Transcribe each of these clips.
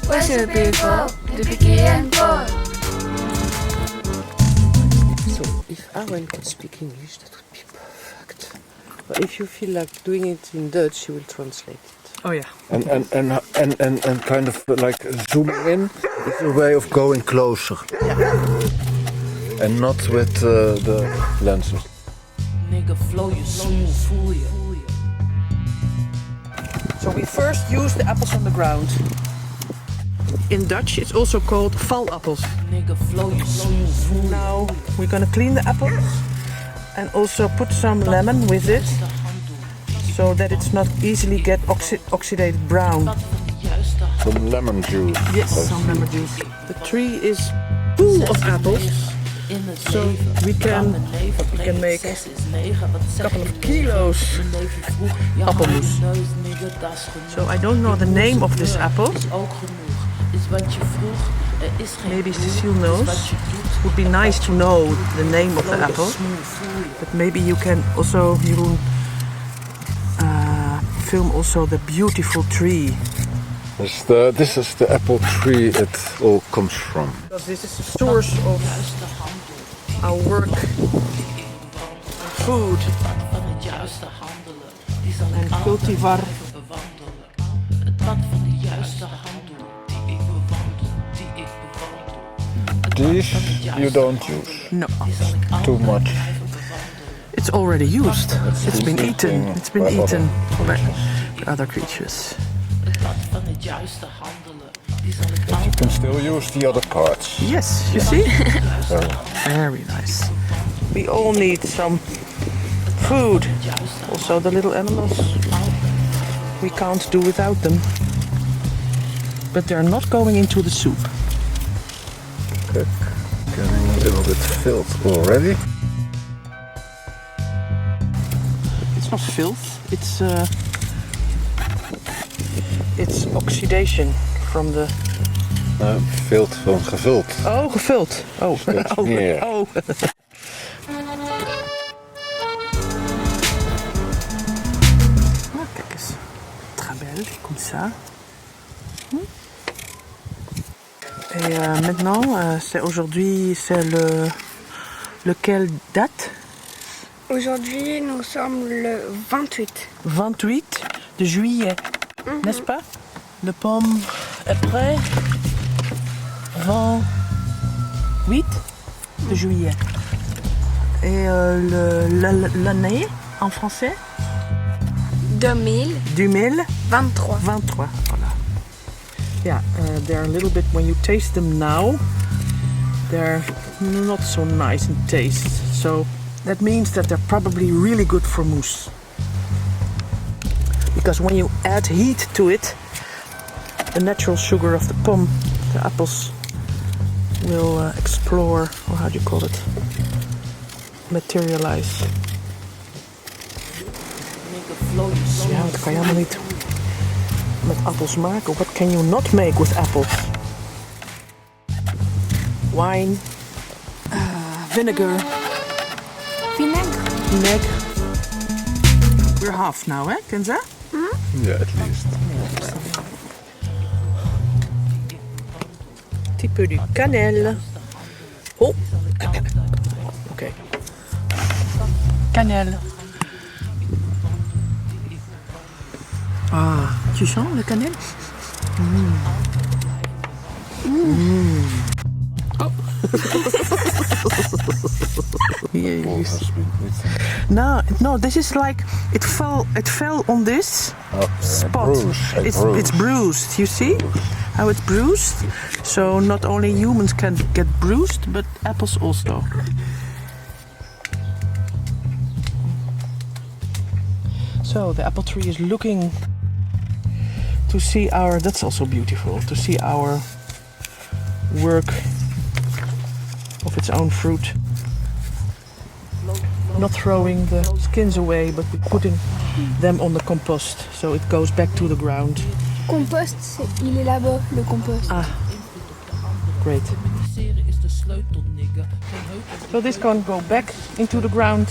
Where's your people? The Vicky and Paul. So, if Arwen could speak English, that would be perfect. But if you feel like doing it in Dutch, you will translate it. Oh yeah. And kind of like zooming in is a way of going closer. Yeah. And not with the lenses. Nigga, flow you smooth, fool you. So we first use the apples on the ground. In Dutch, it's also called valappels. Nigga, flow you smooth, fool you. Now we're gonna clean the apples and also put some lemon with it, so that it's not easily get oxidated brown. Some lemon juice. Yes, some lemon juice. The tree is full of apples, so we can make a couple of kilos appelmoes. So I don't know the name of this apple. Maybe Cecile knows. It would be nice to know the name of the apple, but maybe you can also, Jeroen, film also the beautiful tree. This is the apple tree it all comes from. Because this is the source of our work, food, and cultivar. These you don't use. No. Too much. It's already used. It's been eaten. It's been by eaten other by other creatures. But you can still use the other parts. Yes, you see? Very nice. We all need some food. Also the little animals. We can't do without them. But they're not going into the soup. Okay. Getting a little bit filled already. It's not filth. It's oxidation from the. Filled van gevuld. Oh, gevuld. Oh, oh, Yeah. oh. Ah, kijk eens. Très belle, comme ça. Et maintenant, aujourd'hui, c'est lequel date? Aujourd'hui, nous sommes le 28. 28 de juillet, n'est-ce pas? Le pomme est prêt. 28 de juillet. Et l'année en français? 2023. 23, voilà. Yeah, they're a little bit, when you taste them now, they're not so nice in taste. So that means that they're probably really good for mousse. Because when you add heat to it, the natural sugar of the pomme, the apples, will explore, or how do you call it? Materialize. Ja, dat kan je allemaal niet met appels maken. What can you not make with apples? Wine, vinegar. Vinaigre. We're half now, hè, Kenza? Yeah, at least. Petit peu du cannelle. Oh, ok. Cannelle. Ah, tu sens le cannelle? Oh. No, this is like it fell on this spot. It's bruised. You see how it's bruised? So not only humans can get bruised, but apples also. So the apple tree is looking to see our. That's also beautiful to see our work of its own fruit. Not throwing the skins away, but putting them on the compost, so it goes back to the ground. Compost, il est là-bas, le compost. Ah, great. So this can go back into the ground.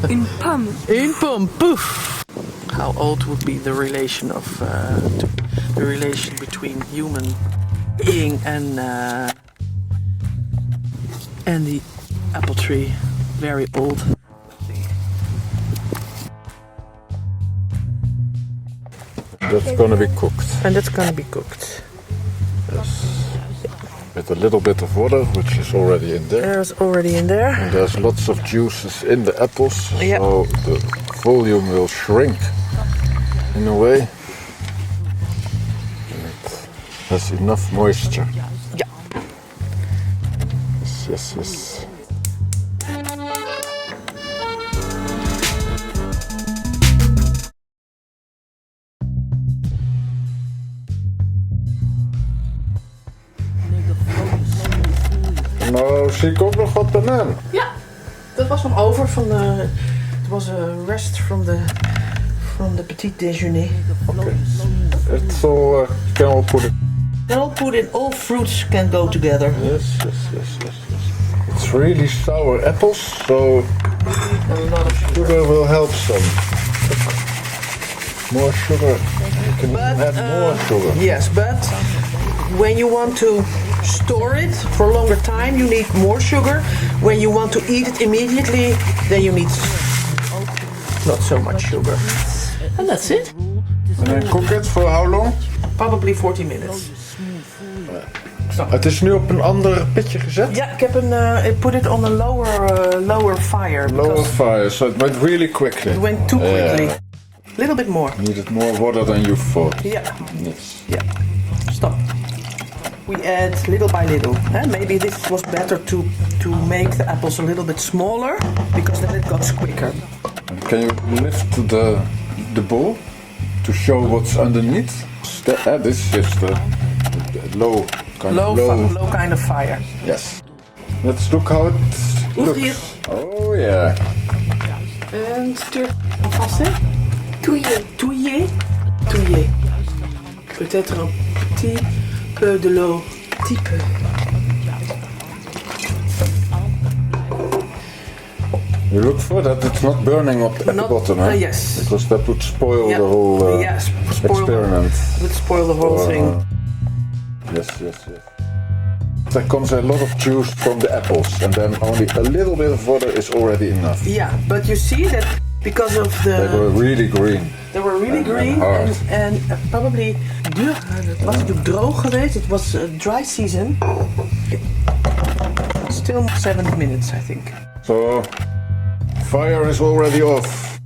Une pomme. Een pom, poof. How old would be the relation of the relation between human being and the apple tree? Very old. That's gonna be cooked. And that's gonna be cooked. With a little bit of water, which is already in there. There's already in there. And there's lots of juices in the apples, Yeah. so the volume will shrink in a way. And it has enough moisture. Yeah. Yes, yes, yes. Nou, zie ik ook nog wat banaan. Ja, dat was nog over van de. Het was a rest from the petit déjeuner. Okay. It's all, can all put it. I'll put in all fruits can go together. Yes, yes, yes, yes, yes. It's really sour apples, so A lot of sugar will help some. More sugar. You can even add more sugar. Yes, but when you want to store it for a longer time, you need more sugar. When you want to eat it immediately, then you need not so much sugar. And that's it. And then cook it for how long? Probably 40 minutes. Het is nu op een ander pitje gezet. Ja, ik heb I put it on a lower fire. Lower because fire, so it went really quickly. It went too quickly. A little bit more. Needed more water than you thought. Yeah, Yes. yeah. Stop. We add little by little. Maybe this was better to make the apples a little bit smaller, because then it goes quicker. And can you lift the bowl to show what's underneath? This is the low Kind of fire. Yes. Let's look how it Hier. looks. Oh yeah. En stuur en français. Touiller. Touiller. Touiller. Peut-être un petit peu de l'eau. Petit peu. You look for that it's not burning up at the Not- bottom, huh? yes. Because that would spoil Yeah. the whole Yes, spoil the- experiment. Would spoil the whole thing. Yes, yes, yes. There comes a lot of juice from the apples, and then only a little bit of water is already enough. Yeah, but you see that because of They were really green. They were really And green hard. and probably duur. Het was natuurlijk droog geweest. It was a dry season. Still 7 minutes, I think. So, fire is already off.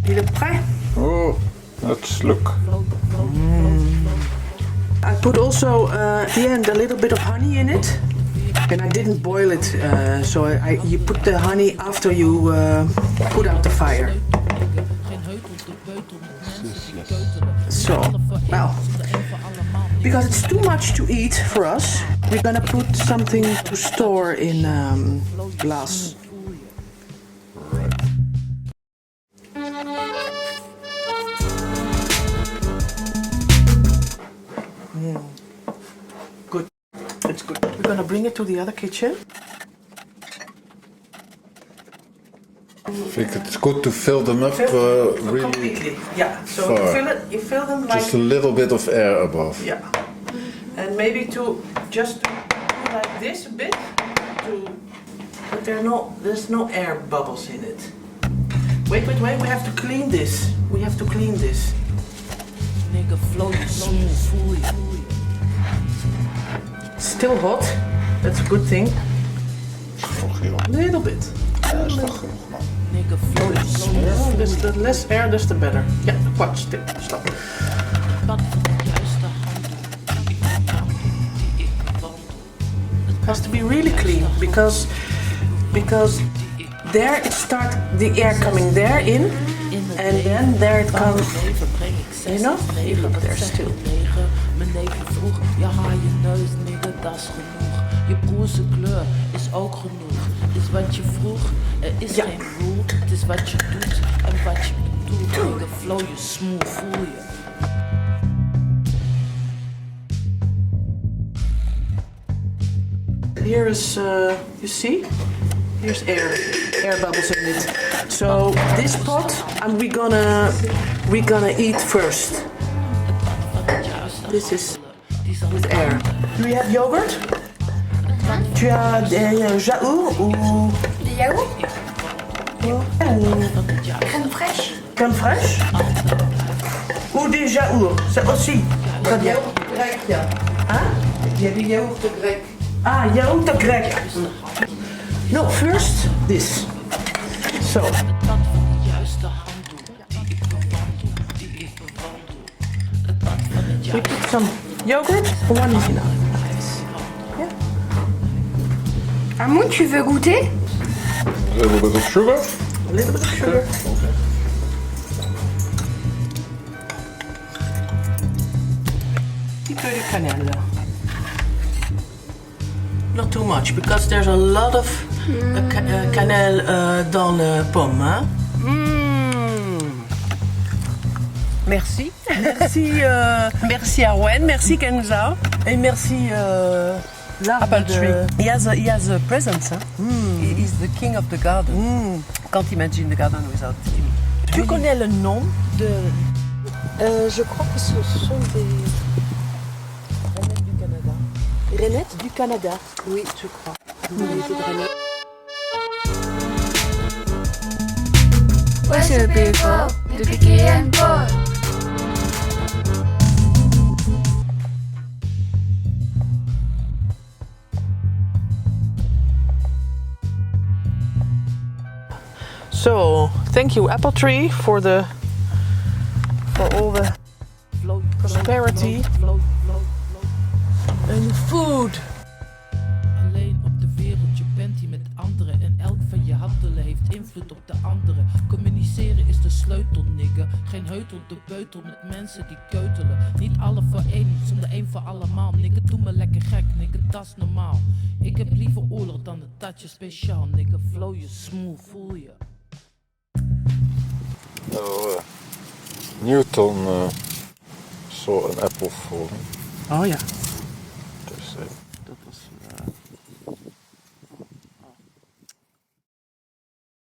Il est prêt? Oh, let's look. I put also at the end a little bit of honey in it, and I didn't boil it. So you put the honey after you put out the fire. So, well, because it's too much to eat for us, we're gonna put something to store in glass. Good. It's good. We're gonna bring it to the other kitchen. I think it's good to fill them up really, Completely. Yeah. So far. you fill them like just a little bit of air above. yeah, and maybe to just do like this a bit, but there's no air bubbles in it. Wait, we have to clean this. We have to clean this. Nigga flow smooth. Still hot. That's a good thing. A little bit. Nigga flow smooth. Dus the less air, dus the better. Yeah, watch. Stop. Pad van de juiste hand. Die ik wandel. It has to be really clean because there it starts the air coming there in, and then there it comes. Leven breng ik 6 You know? negen, You look dat there zegt still. het negen. Mijn neven vroeg, ja haal je neus, nigga, dat is genoeg. Je broerse kleur is ook genoeg. Is wat je vroeg, er is Ja. geen rule. Het is wat je doet en wat je bedoelt. Nigga, flow je smooth, voel je. Here is, you see, Here's air bubbles in it. So this pot, and we're gonna eat first. This is with air. Do you have yogurt? Tu as des yaourts ou Des yaourts? Crème fraîche? crème fraîche? Ou des yaourts, c'est aussi très bien. Grec, ja. Hein? Il y a des yaourts grecs. Ah, yaourt grec. No, first this. So. Dat van de juiste handdoek die ik bewandel, die ik bewandel. Het pad van het We juiste put some yogurt. One is enough. Armand, tu veux goûter? A little bit of sugar. A little bit of sugar. Petit peu de cannelle. Not too much, because there's a lot of cannelle dans le pomme. Hein? Merci. Merci, merci Arwen, merci Kenza. Et merci Apple Tree. He has a presence. Hein? He is the king of the garden. Can't imagine the garden without him. Tu connais le nom de... Je crois que ce sont des rainettes du Canada. Rainettes du Canada? Oui, je crois. Des rainettes. Wesh le people, de Piqué and Paul. So, thank you Apple Tree for all the prosperity and food. alleen op de wereld, je bent hier met anderen en elk van je handelen heeft invloed op de anderen. Communiceren is de sleutel, nigger. Geen heutel de beutel met mensen die keutelen. Niet alle voor één, zonder één voor allemaal. Nigger, doe me lekker gek, nigger, dat is normaal. Ik heb liever oorlog dan een tatje speciaal, nigger. Flow je smooth, voel je. Nou, Newton saw an apple falling. Oh ja. Dus